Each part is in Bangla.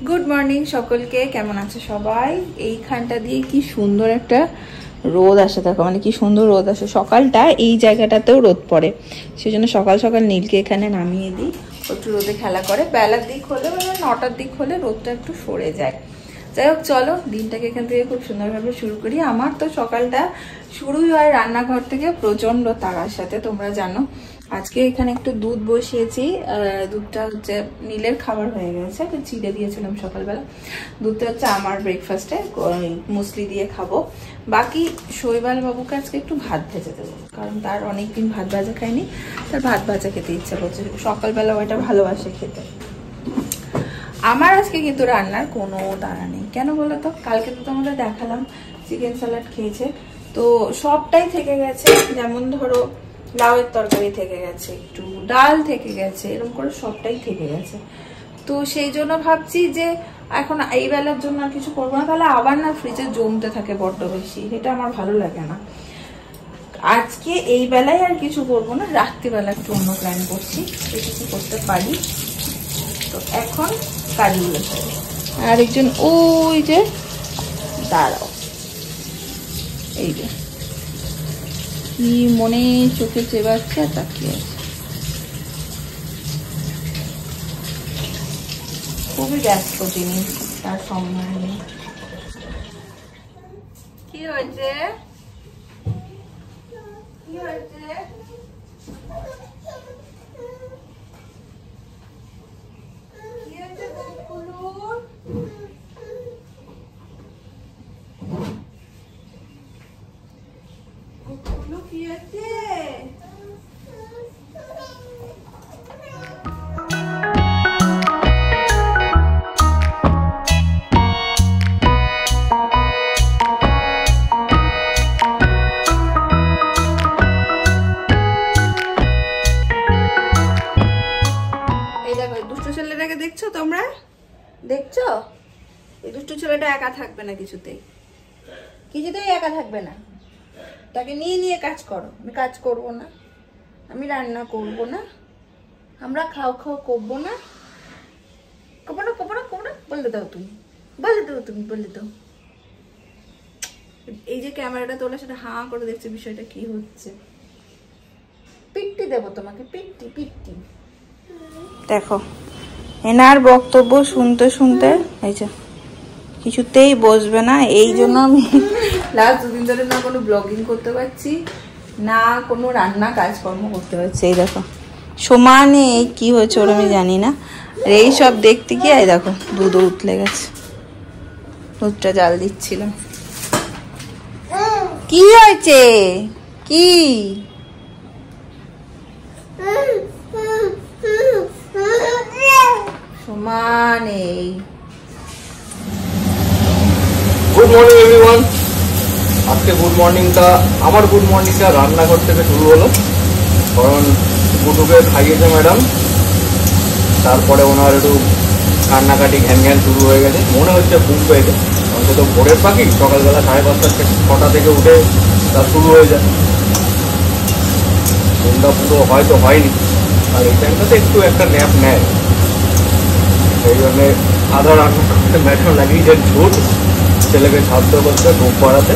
গুড মর্নিং সকলকে, কেমন আছে সবাই? এইখানটা দিয়ে কি সুন্দর একটা রোদ আসে, দেখো মানে কি সুন্দর রোদ আসে। সকালটা এই জায়গাটাতেও রোদ পড়ে, সেজন্য সকাল সকাল নীলকে এখানে নামিয়ে দিই, একটু রোদে খেলা করে। বেলার দিক হলে মানে 9টার দিক হলে রোদটা একটু সরে যায়। যাই হোক, চলো দিনটাকে এখান থেকে খুব সুন্দরভাবে শুরু করি। আমার তো সকালটা শুরুই হয় রান্নাঘর থেকে প্রচন্ড তাড়ার সাথে, তোমরা জানো। আজকে এখানে একটু দুধ বসিয়েছি, দুধটা হচ্ছে নীলের খাবার হয়ে গেছে, চিড়ে দিয়েছিলাম সকালবেলা। দুধটা হচ্ছে আমার ব্রেকফাস্টে মুসলি দিয়ে খাবো। বাকি শৈবাল বাবুকে আজকে একটু ভাত ভেজে দেবো, কারণ তার অনেকদিন ভাত ভাজা খায়নি, তার ভাত ভাজা খেতে ইচ্ছা করছে, সকালবেলা ওইটা ভালোবাসে খেতে। আমার আজকে কিন্তু রান্নার কোনো তাড়া নেই, কেন বলো তো? কালকে তো তোমাদের দেখালাম চিকেন স্যালাড খেয়েছে, তো সবটাই থেকে গেছে। যেমন ধরো লাউয়ের তরকারি থেকে গেছে, একটু ডাল থেকে গেছে, এরকম করে সবটাই থেকে গেছে। তো সেই জন্য ভাবছি যে এখন এই বেলার জন্য আর কিছু করবো না, তাহলে আবার না ফ্রিজে জমতে থাকে বড্ড বেশি, এটা আমার ভালো লাগে না। আজকে এই বেলায় আর কিছু করবো না, রাত্রিবেলা একটু অন্য প্ল্যান করছি, কিছু করতে পারি। তো এখন কাজগুলো করে আর একজন ওই যে দাঁড়াও, এই যে কি মনে চোখে চেবাচ্ছে আর তাকিয়ে আছে, খুবই ব্যস্ত তিনি, তার সময় নেই। কি হয়েছে? কি হয়েছে? কি হয়েছে বকুলুর? বকুলু কি হয়েছে? দেখছো তোমরা? দেখছো? এই দুষ্টু ছেলেটা একা থাকবে না, কিছুতেই একা থাকবে না। তাকে নিয়ে নিয়ে কাজ করো। আমি কাজ করবো না, আমি রান্না করবো না, আমরা খাও খাও করবো না, করবো না করবো না করবো না, বলে দাও তুমি, বলে দাও তুমি, বলে দাও। এই যে ক্যামেরাটা তোলা, সেটা হাঁ করে দেখছে বিষয়টা কি হচ্ছে। পিট্টি দেবো তোমাকে, পিট্টি পিট্টি। দেখো এনার বক্তব্য শুনতে শুনতে এই যে কিছুতেই বসবে না, এই জন্য আমি লাস্ট দুদিন ধরে না কোনো ব্লগিং করতে পারছি, না কোনো রান্না কাজকর্ম করতে পারছি। এই দেখো সমানে এই কি হয়েছে ওর আমি জানি না, আর এই সব দেখতে গিয়ে এই দেখো দুধও উতলে গেছে, দুধটা জাল দিচ্ছিলাম। কি হয়েছে? কি সমানে? Good morning everyone. আজকে গুড মর্নিংটা আমার গুড মর্নিংটা রান্নাঘর থেকে শুরু হলো, কারণ গুটুকে খাইয়েছে ম্যাডাম, তারপরে ওনার একটু কান্নাকাটি ঘ্যান ঘ্যান শুরু হয়ে গেছে, মনে হচ্ছে ঘুম পেয়েছে, অন্তত ভোরের পাখি সকালবেলা 5:30 6টা থেকে উঠে তার শুরু হয়ে যায়। ঘুমটা পুরো হয়তো হয়নি, আর এই টাইমটাতে একটু একটা ন্যাপ নেয়, সেই জন্যে আধা রান্না করতে ম্যাডাম লাগিয়েছে ঝুট, ছেলেকে সাহায্য করতে ঘুম পাড়াতে।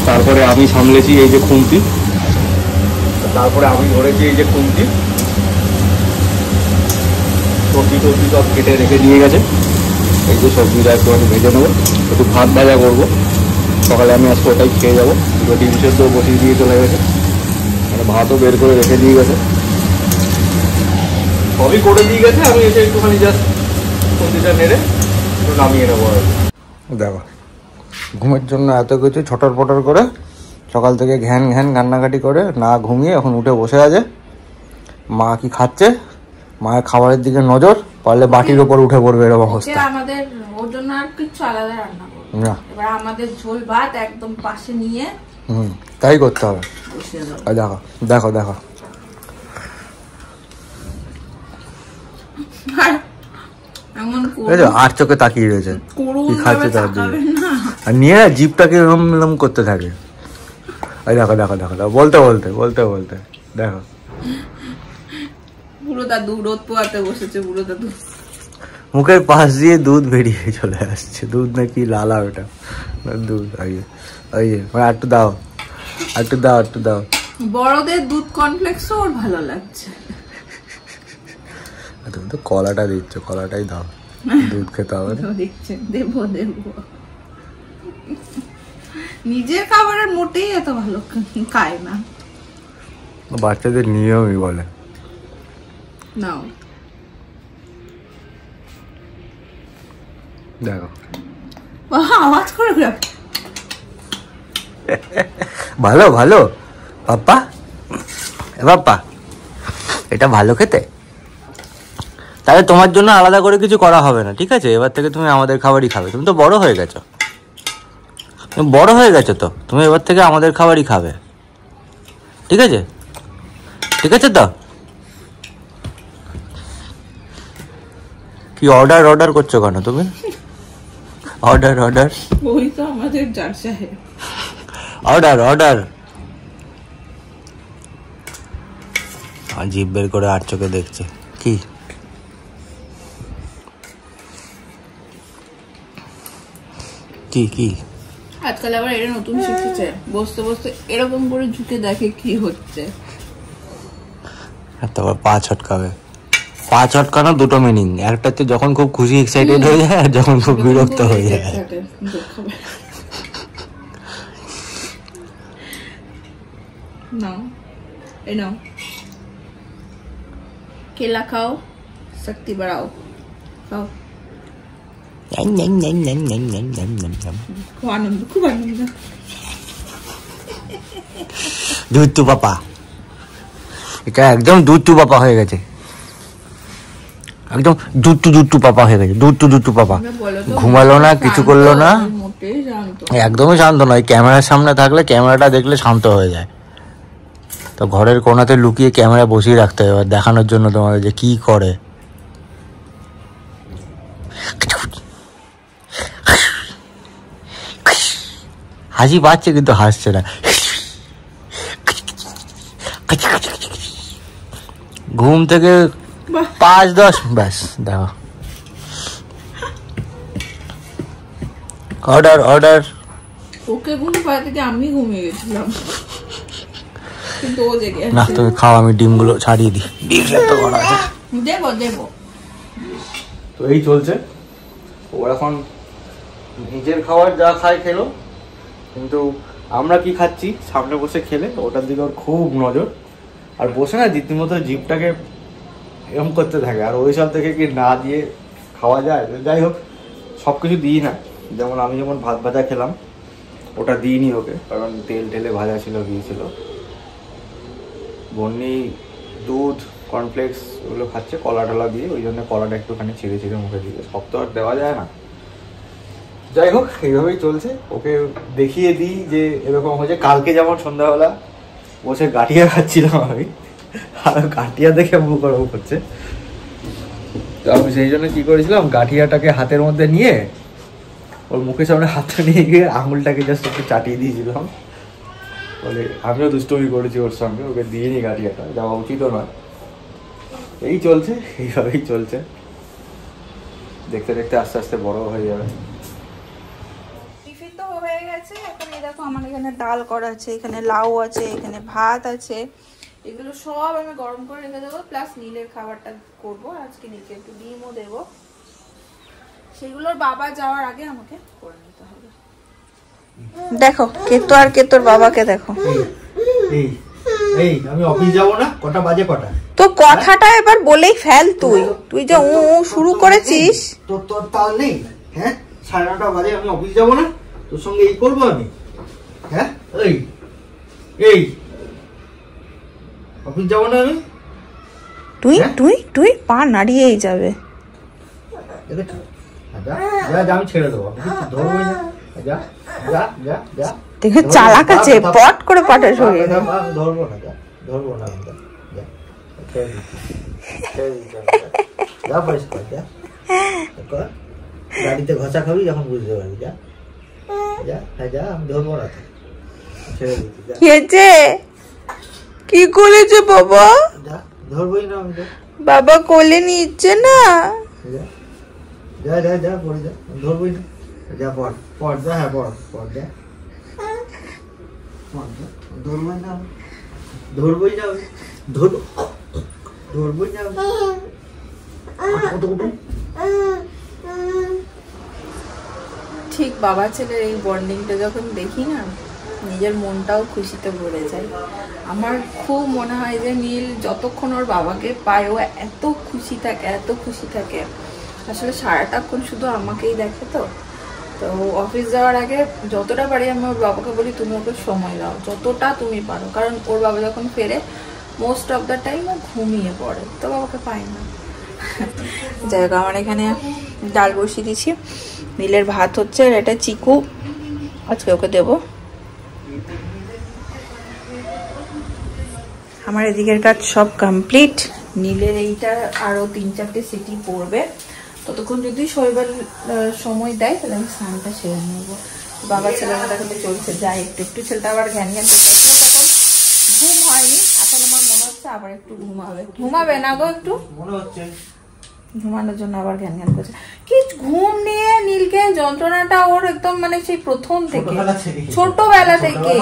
তারপরে আমি সামলেছি এই যে খুন্তি, তারপরে আমি ধরেছি এই যে খুন্তি, সবজি টবজি সব কেটে রেখে দিয়ে গেছে। এই যে সবজিটা একটু আমি ভেজে নেবো, একটু ভাত ভাজা করবো, সকালে আমি আজকে ওটাই খেয়ে যাবো। দুটো ডিম সেদ্ধ বসিয়ে দিয়ে চলে গেছে, মানে ভাতও বের করে রেখে দিয়ে গেছে, সবই করে দিয়ে গেছে। আমি এসে একটুখানি জাস্ট সবজিটা নেড়ে একটু নামিয়ে নেবো। আর দেখো ঘুমের জন্য এত কিছু ছটর পটর করে সকাল থেকে ঘ্যান ঘ্যান কান্নাকাটি করে না ঘুমিয়ে এখন উঠে বসে আছে। মা কি খাচ্ছে, মায়ের খাবারের দিকে নজর, পারলে বাটির ওপর উঠে পড়বে এরকম অবস্থা। আমাদের ওর জন্য আর কিছু আলাদা রান্না করব না, এবার আমাদের ঝোল ভাত একদম পাশে নিয়ে তাই করতে হবে। দেখো দেখো দেখো আর চোখে তাকিয়ে রয়েছে কি খাচ্ছে তার দিকে, আর নিয়ে জিভটাকে এরম এরম করতে থাকে। দেখো দেখো দেখো বলতে বলতে বলতে বলতে দেখো বুড়ো দাদু রোদ পোয়াতে বসেছে। বুড়ো দাদু মুখের পাশ দিয়ে দুধ বেরিয়ে চলে আসছে। দুধ নাকি লালা ওটা দুধ। ওই একটু দাও, একটু দাও, একটু দাও। বড়দের দুধ কর্নফ্লেক্সও ওর ভালো লাগছে। তুমি তো কলাটা দিচ্ছ, কলাটাই দাও, দুধ খেতে হবে না। দেবো দেবো। নিজের খাবারের মোটেই এত ভালো খায় না। বাচ্চাদের নিয়মই বলে। নাও দেখো আওয়াজ করে ভালো ভালো পাপ্পা, পাপ্পা এটা ভালো খেতে। তাহলে তোমার জন্য আলাদা করে কিছু করা হবে না, ঠিক আছে? এবার থেকে তুমি আমাদের খাবারই খাবে। তুমি তো বড় হয়ে গেছো, তুমি বড় হয়ে গেছো তো, তুমি এবার থেকে আমাদের খাবারই খাবে, ঠিক আছে? ঠিক আছে তো? কি অর্ডার অর্ডার করছো কেন তুমি? অর্ডার অর্ডার, ওই তো আমাদের জার সাহেব। Order order. জিভ বের করে আর চোখে দেখছে কি? কি কি আজকাল আবার এটা নতুন শিখেছে, বসতে বসতে এরকম করে ঝুঁকে দেখে কি হচ্ছে। তারপর পা ছটকাবে। পা ছটকানো দুটো মিনিং, একটা হচ্ছে যখন খুব খুশি এক্সাইটেড হয়ে যায়, আর যখন খুব বিরক্ত হয়ে যায়। নাও এই নাও, केला खाओ, शक्ति बढ़ाओ, खाओ। खूब आनंद, खूब आनंद। দুধটু পাপা, এটা একদম দুধটু পাপা হয়ে গেছে, একদম দুধটু পাপা হয়ে গেছে। দুধটু পাপা ঘুমালো না, কিছু করলো না, একদমই শান্ত নয়। ক্যামেরার সামনে থাকলে, ক্যামেরাটা দেখলে শান্ত হয়ে যায়। তো ঘরের কোনাতে লুকিয়ে ক্যামেরা বসিয়ে রাখতে হবে দেখানোর জন্য তোমাদের যে কি করে। হাসি পাচ্ছে কিন্তু হাসছে না। ঘুম থেকে 5-10 ব্যাস দেখো। Order order. ওকে ঘুম পাড়াতে গিয়ে আমি ঘুমিয়ে গেছিলাম, কিন্তু ও জেগে আছে। না তুমি খাও, আমি ডিমগুলো ছাড়িয়ে দিই। ডিম সেদ্ধ করা আছে, দেবো দেবো। তো এই চলছে। ও এখন নিজের খাবার যা খায় খেলো, কিন্তু আমরা কি খাচ্ছি সামনে বসে খেলে ওটার দিকে ওর খুব নজর। আর বসে না রীতিমতো জিভটাকে এরকম করতে থাকে। আর ওই সব থেকে কি না দিয়ে খাওয়া যায়? যাই হোক, সব কিছু দিই না। যেমন আমি যেমন ভাত ভাজা খেলাম, ওটা দিইনি ওকে, কারণ তেল টেলে ভাজা ছিল, দিয়েছিল। বন্নি দুধ কর্নফ্লেক্স ওগুলো খাচ্ছে কলা টলা দিয়ে, ওই জন্য কলাটা একটুখানি ছিঁড়ে ছিঁড়ে মুখে দিয়ে, সব তো আর দেওয়া যায় না। যাই হোক, এইভাবেই চলছে। ওকে দেখিয়ে দিই যে এরকম হয়েছে। কালকে যেমন সন্ধ্যাবেলা বসে গাঁঠিয়া খাচ্ছিলাম আমি, আর গাঁঠিয়া দেখে মুখ গরম করছে। তো আমি সেই জন্য কি করেছিলাম, গাঁঠিয়াটাকে হাতের মধ্যে নিয়ে ওর মুখের সামনে হাতটা নিয়ে গিয়ে আঙুলটাকে জাস্ট একটু চাটিয়ে দিয়েছিলাম। বলে আমিও দুষ্টুমি করেছি ওর সঙ্গে, ওকে দিয়ে নি গাঁঠিয়াটা, যাওয়া উচিতও নয়। এই চলছে, এইভাবেই চলছে। দেখতে দেখতে আস্তে আস্তে বড় হয়ে যাবে। টিফিন তো হয়ে গেছে। এখন এই দেখো আমার এখানে ডাল করা আছে, এখানে লাউ আছে, এখানে ভাত আছে। এগুলো সব আমি গরম করে রেখে দেবো, প্লাস নীলের খাবারটা করবো আজকে। নীলকে একটু ডিমও দেবো, সেগুলোর বাবা যাওয়ার আগে আমাকে করে নিতে হবে। দেখো কেতো আর কেতোর বাবাকে দেখো। এই এই আমি অফিস যাব না, কটা বাজে কটা? তো কথাটা এবার বলেই ফেল। তুই যে ও শুরু করেছিস। তোর তাল নেই? হ্যাঁ, 9:30 বাজে, আমি অফিস যাব না? তোর সঙ্গে এই করবো আমি? হ্যাঁ, এই অফিস যাব না আমি? তুই পা নাড়িয়েই যাবে। আমি ছেড়ে দেবো, ধরবোই না। যা যা যা যা, দেখে চালাক আছে, পট করে পাটা সরিয়ে দেব। ধরবো না, ধরবো না। যা পরিষ্কার, যা গাড়িতে ঘষা খাবি যখন বুঝতে পারবি। যা যা, হ্যাঁ যা, আমি ধরবো না, ছেড়ে দিচ্ছি। কি করেছে বাবা? যা, ধরবোই না আমি। বাবা কোলে নিচ্ছে না। যা যা যা পড়ে যা, ধরবই না, যা পড় পড় যা, হ্যাঁ পড় পড় যা, ধরবই না, ধরবই না, ধরবই না। ঠিক বাবা ছেলের এই বন্ডিংটা যখন দেখি না, নিজের মনটাও খুশিতে ভরে যায়। আমার খুব মনে হয় যে নীল যতক্ষণ ওর বাবাকে পায় ও এত খুশি থাকে, এত খুশি থাকে। আসলে সারাটাক্ষণ শুধু আমাকেই দেখে, তো অফিস যাওয়ার আগে যতটা পারি আমি ওর বাবাকে বলি তুমি ওকে সময় দাও যতটা তুমি পারো, কারণ ওর বাবা যখন ফেরে মোস্ট অফ দ্য টাইম ও ঘুমিয়ে পড়ে, তো বাবাকে পায় না। যাই হোক, আমার এখানে ডাল বসিয়ে দিচ্ছি, নীলের ভাত হচ্ছে, আর এটা চিকু আজকে ওকে দেবো। আমার এদিকের কাজ সব কমপ্লিট। নীলের এইটা আরো 3-4টে সিটি পড়বে, ততক্ষণ যদি শৈবাল সময় দেয় তাহলে আমি স্নানটা সেরে নেবো। বাবা ছেলেরা দেখাতে চলছে, যাই একটু একটু, ছেলেটা আবার জ্ঞান জ্ঞান করছে। এখন ঘুম হয়নি, এখন আমার মনে হচ্ছে আবার একটু ঘুমাবে না গো, একটু মনে হচ্ছে ঘুমানোর জন্য আবার জ্ঞান জ্ঞান করছে। কি ঘুম নিয়ে নীলকে যন্ত্রণাটা ওর একদম মানে সেই প্রথম থেকে, ছোটবেলা থেকে,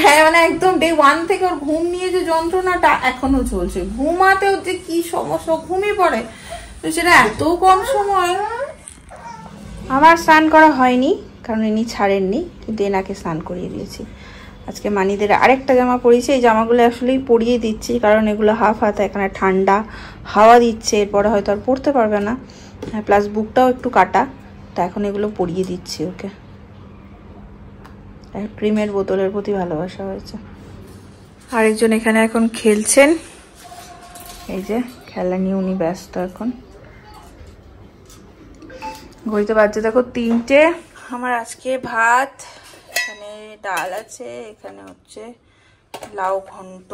হ্যাঁ মানে একদম ডে 1 থেকে ওর ঘুম নিয়ে যে যন্ত্রণাটা এখনো চলছে। ঘুমাতেও যে কি সমস্যা, ঘুমিয়ে পড়ে, তো সেটা এত কম সময়। আমার স্নান করা হয়নি কারণ ইনি ছাড়েননি, কিন্তু এনাকে স্নান করিয়ে দিয়েছি। আজকে মানিদের আরেকটা জামা পরিয়েছি, এই জামাগুলো আসলেই পরিয়ে দিচ্ছি কারণ এগুলো হাফ হাতা, এখানে ঠান্ডা হাওয়া দিচ্ছে, এরপরে হয়তো আর পরতে পারবে না, প্লাস বুকটাও একটু কাটা, তা এখন এগুলো পরিয়ে দিচ্ছি ওকে। ক্রিমের বোতলের প্রতি ভালোবাসা হয়েছে। আরেকজন এখানে এখন খেলছেন, এই যে খেলা নিয়ে উনি ব্যস্ত এখন। ঘড়িতে বাজছে দেখো 3টে। আমার আজকে ভাত, এখানে ডাল আছে, এখানে হচ্ছে লাউ ঘন্ট,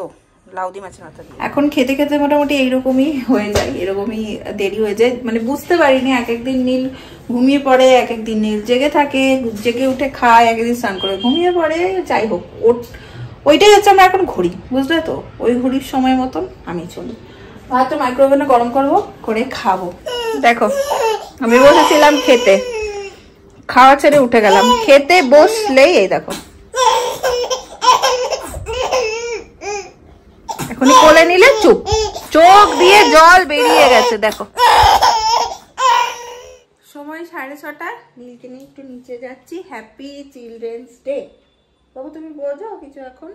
লাউ দিয়ে মাছের মাথা দিয়ে। এখন খেতে খেতে মোটামুটি এইরকমই হয়ে যায়, এরকমই দেরি হয়ে যায়, মানে বুঝতে পারিনি। এক একদিন নীল ঘুমিয়ে পড়ে, এক একদিন নীল জেগে থাকে, জেগে উঠে খায়, একদিন স্নান করে ঘুমিয়ে পড়ে। যাই হোক, ওইটাই হচ্ছে আমরা এখন ঘড়ি, বুঝলে তো, ওই ঘড়ির সময় মতন আমি চলি। ভাতটা মাইক্রোওভেনে গরম করবো, করে খাবো। দেখো আমি বসেছিলাম খেতে, খাওয়া ছেড়ে উঠে গেলাম, খেতে বসলেই এই দেখো এখনই কোলে নিলে চুপ, চোখ দিয়ে জল বেরিয়ে গেছে। দেখো সময় 6:30, নীলকে নিয়ে একটু নিচে যাচ্ছি। Happy children's day. বাবু তুমি বোঝো কিছু? এখন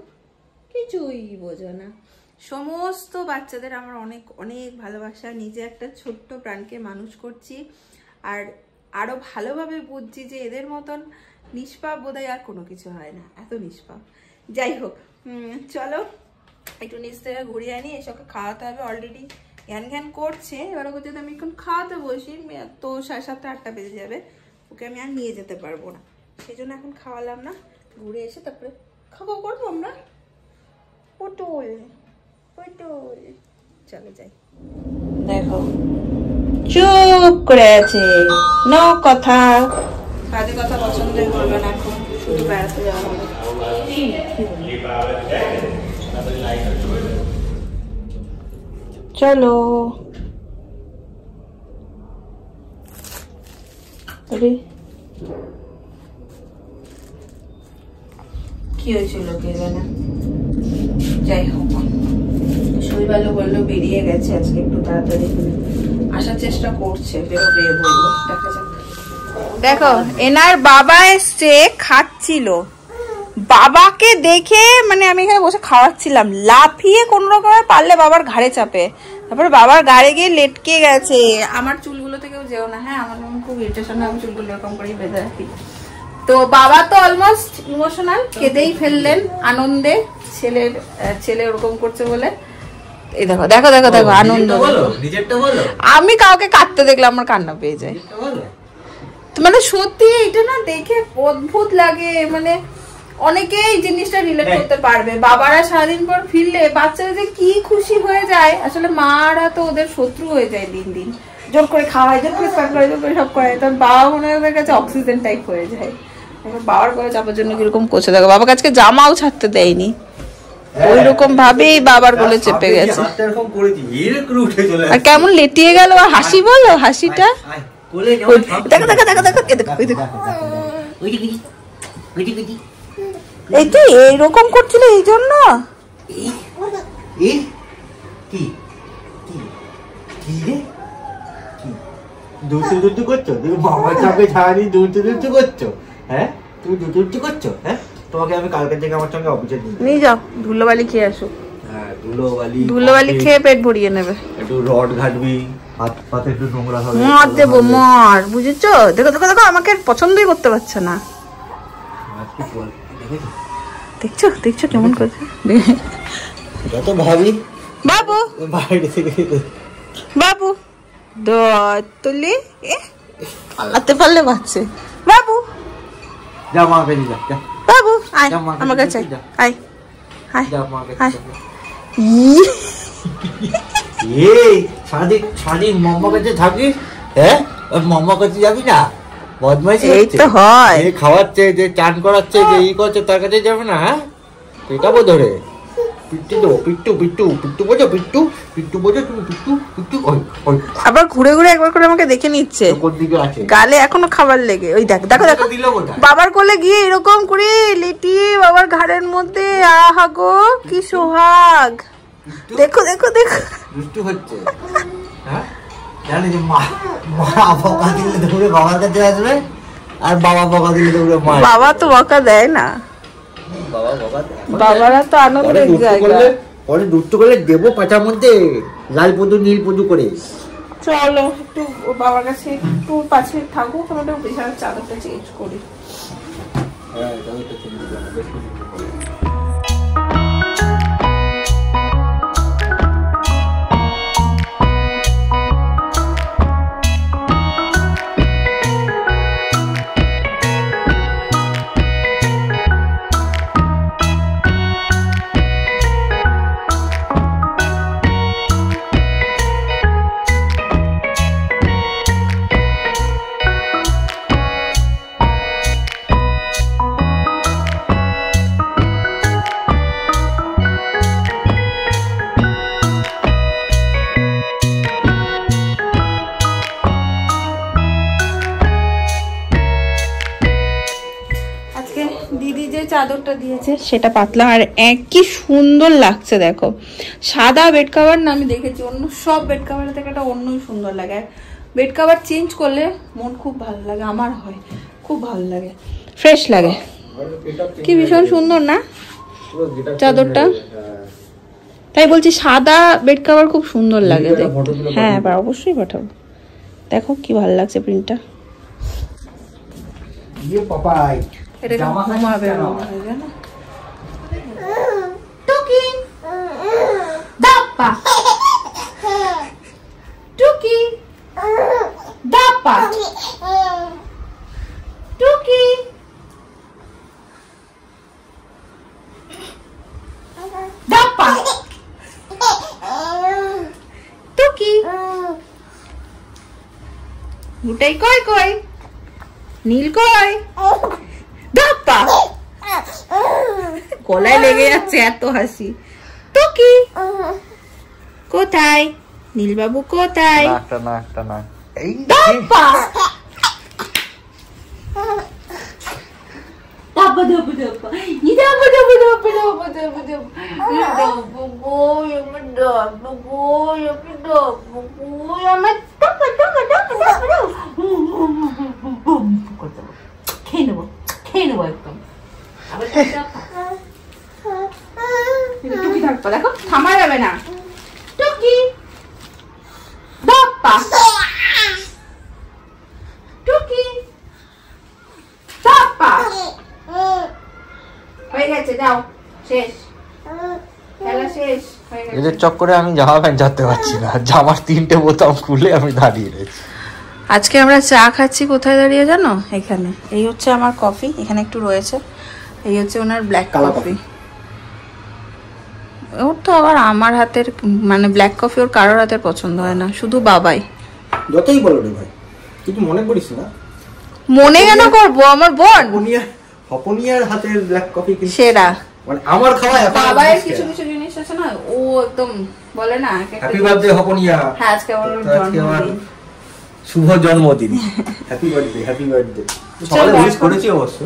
কিছুই বোঝো না। সমস্ত বাচ্চাদের আমার অনেক অনেক ভালোবাসা। নিজে একটা ছোট্ট প্রাণকে মানুষ করছি, আর আরো ভালোভাবে বুঝছি যে এদের মতন নিষ্পাপ বোধহয় আর কোনো কিছু হয় না, এত নিষ্পাপ। যাই হোক, চলো একটু নিচ থেকে ঘুরিয়ে আনি, এসবকে খাওয়াতে হবে। অলরেডি জ্ঞান জ্ঞান করছে, এবার ওকে যদি আমি এখন খাওয়াতে বসি তো 7:30 8টা বেজে যাবে, ওকে আমি আর নিয়ে যেতে পারবো না, সেই জন্য এখন খাওয়ালাম না। ঘুরে এসে তারপরে খাওয়া করবো আমরা। পটল পটল, চলো যাই। দেখো চুপ করে আছে, নো কথা, কাজে কথা পছন্দই করবে না, এখন শুধু বেড়াতে যাওয়া হবে। চলো কি হয়েছিল কে জানে। যাই হোক, শৈবালও বললো বেরিয়ে গেছে আজকে, একটু তাড়াতাড়ি আসার চেষ্টা করছে, বেরোবে বললো, দেখা যাক। দেখো এনার বাবা এসছে, খাচ্ছিল, বাবাকে দেখে মানে আমি এখানে বসে খাওয়াচ্ছিলাম, লাফিয়ে কোন রকমে পারলে বাবার ঘাড়ে চাপে, তারপরে বাবার ঘাড়ে গিয়ে লেটকে গেছে। আমার চুলগুলো থেকেও যেও না, হ্যাঁ আমার খুব ইরিটেশন হয়, আমি চুলগুলো এরকম করেই বেঁধে রাখি। তো বাবা তো অলমোস্ট ইমোশনাল, কেঁদেই ফেললেন আনন্দে, ছেলে ওরকম করছে বলে। এই দেখো দেখো দেখো দেখো আনন্দ, আমি কাউকে কাঁদতে দেখলে আমার কান্না পেয়ে যায়। মানে সত্যি এটা না দেখে অদ্ভুত লাগে, মানে অনেকে এই জিনিসটা রিলেট করতে পারবে। বাবারা সারাদিন পর ফিরলে বাচ্চারা যে কি খুশি হয়ে যায়, আসলে মারা তো ওদের শত্রু হয়ে যায় দিন দিন, জোর করে খাওয়ায়, জোর করে স্নান করে, জোর করে সব করে, তখন বাবা মনে হয় ওদের কাছে অক্সিজেন টাইপ হয়ে যায়। বাবার করে চাপার জন্য কিরকম করছে দেখো, বাবা কাছকে জামাও ছাড়তে দেয়নি, ওই রকম ভাবেই বাবার কোলে চেপে গেছে। আর কেমন লেটিয়ে গেল, হাসি বলো, হাসিটা দেখো দেখো দেখো দেখো দেখো, এই তো এইরকম করছিল, এই জন্য দুষ্টু করছো, তুমি বাবার চাপে সারাদিন দুষ্টু করছো। হ্যাঁ তুমি দুষ্টু করছো। হ্যাঁ তোমাকে আমি কালকে থেকে আমার সঙ্গে অফিসে নিয়ে যাও, ধুলোবালি খেয়ে আসো। হ্যাঁ ধুলোবালি খেয়ে পেট ভরিয়ে নেবে। একটু রড ঘাটবি, হাত পাতে একটু নোংরা হবে, মার দেবো মার, বুঝেছো? দেখো দেখো দেখো, আমাকে পছন্দই করতে পারছে না। দেখছো দেখছো কেমন করছে, যত ভাবি বাবু বাইরে থেকে বাবু তুলি পালাতে পারলে বাচ্চে। বাবু যা মা কাছে যা, বাবু আয় আমার কাছে আয় আয় যা মা কাছে। আয়। এই সারাদিন মাম্মা কাছে থাকিস, হ্যাঁ মাম্মা কাছে যাবি না? বদমাইশি এই তো হয়, যে খাওয়াচ্ছে, যে চান করাচ্ছে, যে ই করছে, তার কাছে যাবে না? হ্যাঁ এটা বোধ রে পিট্টু দেবো, পিট্টু পিট্টু পিট্টু বোঝো, পিট্টু পিট্টু বোঝো তুমি, পিট্টু পিট্টু। আবার ঘুরে ঘুরে একবার করে আমাকে দেখে নিচ্ছে, কোন দিকে আছে গালে এখনো খাবার লেগে। ওই দেখো দেখো দেখো, বাবার কোলে গিয়ে এরকম করে লেটিয়ে বাবার ঘাড়ের মধ্যে, আহা গো কি সোহাগ। দেখো দেখো দেখো, দুষ্টু হচ্ছে। হ্যাঁ জানি যে মা বকা দিলে দৌড়ে বাবার কাছে আসবে, আর বাবা বকা দিলে দৌড়ে মা। বাবা তো বকা দেয় না, বাবারা তো আনন্দের জায়গা। পরে দুষ্টু করলে দেবো পাচার মধ্যে লাল পদু নীল পদু করে। চলো একটু বাবার কাছে একটু 5 মিনিট থাকুক, আমি একটু বিছানার চাদরটা চেঞ্জ করি। হ্যাঁ চাদরটা চেঞ্জ করো। দিদি যে চাদরটা দিয়েছে সেটা পাতলা, আর কি সুন্দর লাগছে দেখো। সাদা বেড কভার না, আমি দেখেছি অন্য সব বেড কভারের থেকে এটা অন্যই সুন্দর লাগে। বেড কভার চেঞ্জ করলে মন খুব ভালো লাগে, আমার হয় খুব ভালো লাগে, ফ্রেশ লাগে। কি ভীষণ সুন্দর না চাদরটা, তাই বলছি সাদা বেড কভার খুব সুন্দর লাগে দেখতে। হ্যাঁ এবার অবশ্যই পাঠাবো, দেখো কি ভালো লাগছে প্রিন্টটা। এটা ঘুমাবে জানো। টুকি দাপ্পা, টুকি দাপ্পা, টুকি দাপ্পা, টুকি উঠাই কই কই, নীল কই, দাপ্পা গলায় লেগে যাচ্ছে এত হাসি। টুকি কোথায়, নীলবাবু কোথায়, দাপ্পা দাপ্পা দাপ্পা দাপ্পা ই দাপ্পা দাপ্পা দাপ্পা দাপ্পা দাপ্পা দাপ্পা গো আমার দাপ্পা গো আমার দাপ্পা গো আমার দাপ্পা দাপ্পা দাপ্পা দাপ্পা খেয়ে নেবো খেয়ে নেবো একদম। টুকি দাপ্পা দেখো থামা যাবে না, টুকি দাপ্পা, টুকি দাপ্পা হয়ে গেছে, যাও শেষ খেলা শেষ হয়ে গেছে। এদের চক্করে আমি জামা প্যান্ট চাতে পারছি না, জামার 3টে বোতাম খুলে আমি দাঁড়িয়ে রয়েছি। আজকে আমরা চা খাচ্ছি কোথায় দাঁড়িয়ে জানো, এখানে। এই হচ্ছে আমার কফি, এখানে একটু রয়েছে, এই হচ্ছে ওনার ব্ল্যাক কফি। ওর তো আবার আমার হাতের মানে ব্ল্যাক কফি ওর কারোর হাতের পছন্দ হয় না, শুধু বাবাই। যতই বলো রে ভাই, কিছু মনে করিস না। মনে কেন করবো, আমার বোন হপনিয়ার হাতের ব্ল্যাক কফি সেরা। মানে আমার খাওয়া বাবার কিছু কিছু জিনিস আছে না, ও একদম বলে না হ্যাপি বার্থডে হপনিয়া। হ্যাঁ আজকে আমার জন্মদিন, শুভ জন্মদিন, হ্যাপি বার্থডে, হ্যাপি বার্থডে। সবাই উইশ করেছি অবশ্য।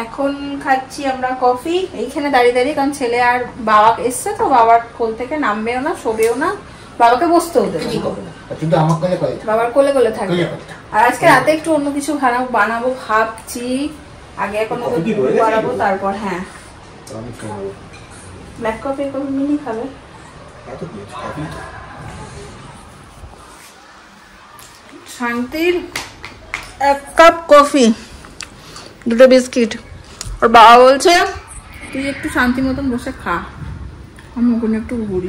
এখন খাচ্ছি আমরা কফি এইখানে দাঁড়িয়ে দাঁড়িয়ে, কারণ ছেলে আর বাবা এসছে তো, বাবার কোল থেকে নামবেও না, শোবেও না, বাবাকে বসতেও দেবে না, কিন্তু আমার কোলে কোলে বাবার কোলে কোলে থাকবে। আর আজকে রাতে একটু অন্য কিছু বানাবো ভাবছি, আগে এখন বানাবো তারপর। হ্যাঁ ব্ল্যাক কফি মিনি খাবে। শান্তির 1 কাপ কফি, 2টো বিস্কিট। ওর বাবা বলছে তুই একটু শান্তি মতন বসে খা, আমি ওখানে একটু ঘুরি।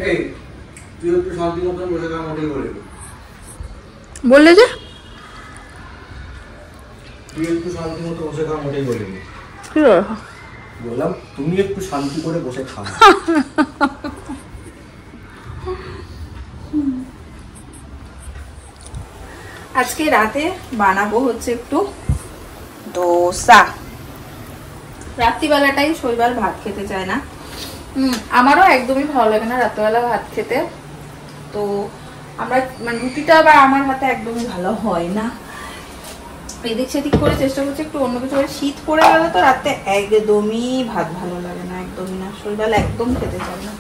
তুই একটু শান্তি মতন বসে খা, মোটেই বললে যে তুই একটু শান্তি মতো বসে খা, মোটেই বলিনি। কি বললাম তুমি একটু শান্তি করে বসে খাও। আজকে রাতে বানাবো হচ্ছে একটু দোসা। রাত্রিবেলাটাই শৈবাল ভাত খেতে চায় না, আমারও একদমই ভালো লাগে না রাত্রিবেলা ভাত খেতে, তো আমরা মানে রুটিটা আবার আমার হাতে একদমই ভালো হয় না, এদিক সেদিক করে চেষ্টা করছি একটু অন্য কিছু। শীত পড়ে গেলে তো রাতে একদমই ভাত ভালো লাগে না, একদমই না, শৈবাল একদম খেতে চায় না,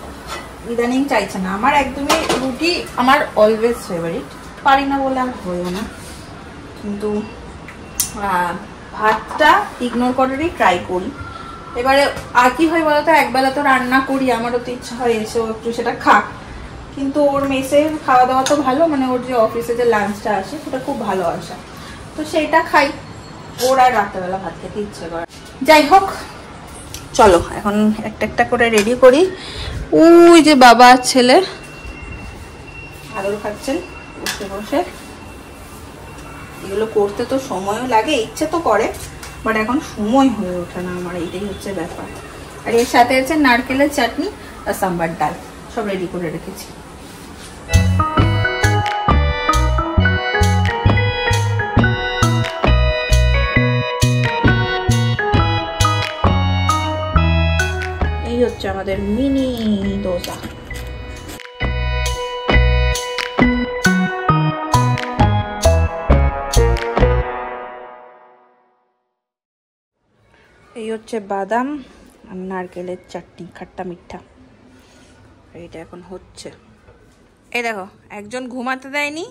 ইদানিং চাইছে না। আমার একদমই রুটি আমার অলওয়েজ ফেভারিট, পারি না বলে আর হয়েও না, কিন্তু ভাতটা ইগনোর করারই ট্রাই করি। এবারে আর কি হয় বলতো, একবেলা তো রান্না করি, আমারও তো ইচ্ছা হয় এসেও একটু সেটা খাক, কিন্তু ওর মেসের খাওয়া দাওয়া তো ভালো, মানে ওর যে অফিসে যে লাঞ্চটা আসে সেটা খুব ভালো আসে, তো সেইটা খাই, ওর আর রাত্রেবেলা ভাত খেতে ইচ্ছে করে। যাই হোক চলো এখন একটা একটা করে রেডি করি। ওই যে বাবা ছেলে আদর খাচ্ছেন বসে বসে, এগুলো করতে তো সময়ও লাগে, ইচ্ছে তো করে, বাট এখন সময় হয়ে ওঠে না আমার, এইটাই হচ্ছে ব্যাপার। আর এর সাথে আছে নারকেলের চাটনি আর সাম্বার ডাল, সব রেডি করে রেখেছি। এই হচ্ছে আমাদের মিনি দোসা। এই হচ্ছে বাদাম আর নারকেলের চাটনি, খাট্টা মিঠা, এইটা এখন হচ্ছে। এই দেখো একজন ঘুমাতে দেয়নি,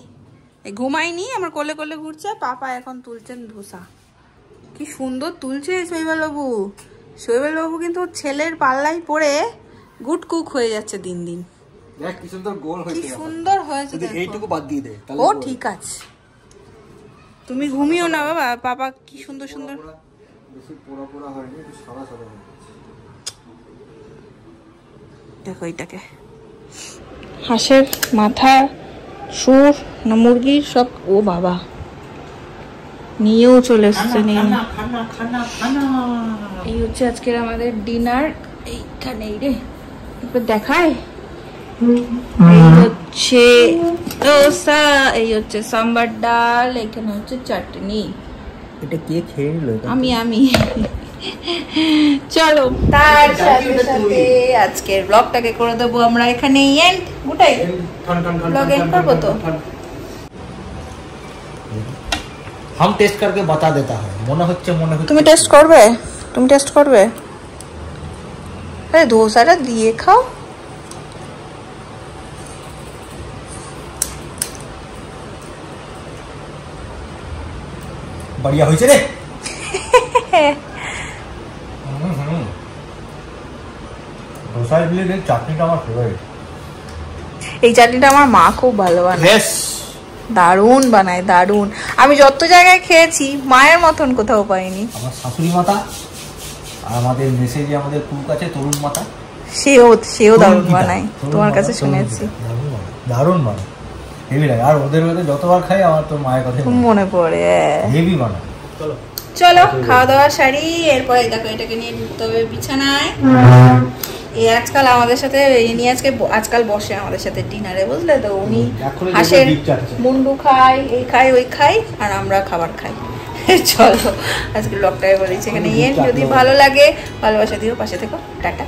ঘুমায়নি, আমার কোলে কোলে ঘুরছে, পাপা এখন তুলছেন ধোসা, কি সুন্দর তুলছে শৈবাল বাবু। শৈবাল বাবু কিন্তু ছেলের পাল্লাই পড়ে গুড কুক হয়ে যাচ্ছে দিন দিন, কি সুন্দর গোল হয়েছে, কি সুন্দর হয়েছে। এইটুকু বাদ দিয়ে দে, ও ঠিক আছে, তুমি ঘুমিও না বাবা, পাপা কি সুন্দর সুন্দর। বেশি পোড়া পোড়া হয়নি, একটু সাদা সাদা হয়েছে। দেখো এটাকে হাঁসের মাথা, সুর না মুরগির সব, ও বাবা নিয়েও চলে এসছে। এই হচ্ছে আজকের আমাদের ডিনার, এইখানে রে একবার দেখায়। এই হচ্ছে দোসা, এই হচ্ছে সাম্বার ডাল, এখানে হচ্ছে চাটনি। এটা কে খেয়ে নিল? আমি চলো তার সাথে সাথে আজকের ব্লগটাকে করে দেবো আমরা এখানে এন্ড। গুটাই ব্লগ এন্ড করবো তো। हम टेस्ट करके बता देता है, মনে হচ্ছে তুমি টেস্ট করবে? তুমি টেস্ট করবে? আরে ধোসাটা দিয়ে খাও। बढ़िया হয়েছে রে। ধোসা ইডলির চাটনিটা আমার ফেভারিট। এই চাটনিটা আমার মা খুব ভালো বানায়, দারুণ বানায়, দারুণ। আমি যত জায়গায় খেয়েছি মায়ের মতন কোথাও পাইনি। আমার শাশুড়ি মাতা আর আমাদের মেসে যে আমাদের কুক আছে তরুণ মাতা, সেও দারুণ বানায়, তোমার কাছে শুনেছি। দারুণ বানায়, হেভি লাগে। আর ওদের মধ্যে যতবার খাই আমার তো মায়ের কথা খুব মনে পড়ে, হেভি বানায়। চলো খাওয়া দাওয়া সারি, এরপরে দেখো এটাকে নিয়ে ঢুকতে হবে বিছানায়। এই আজকাল আমাদের সাথে আজকাল বসে আমাদের সাথে ডিনারে, বুঝলে তো। উনি হাঁসের মুন্ডু খায়, এই খায় ওই খাই, আর আমরা খাবার খাই। চলো আজকে ব্লগটা করে দিচ্ছি এখানে। যদি ভালো লাগে ভালোবাসা দিও, পাশে থেকো, টাটা।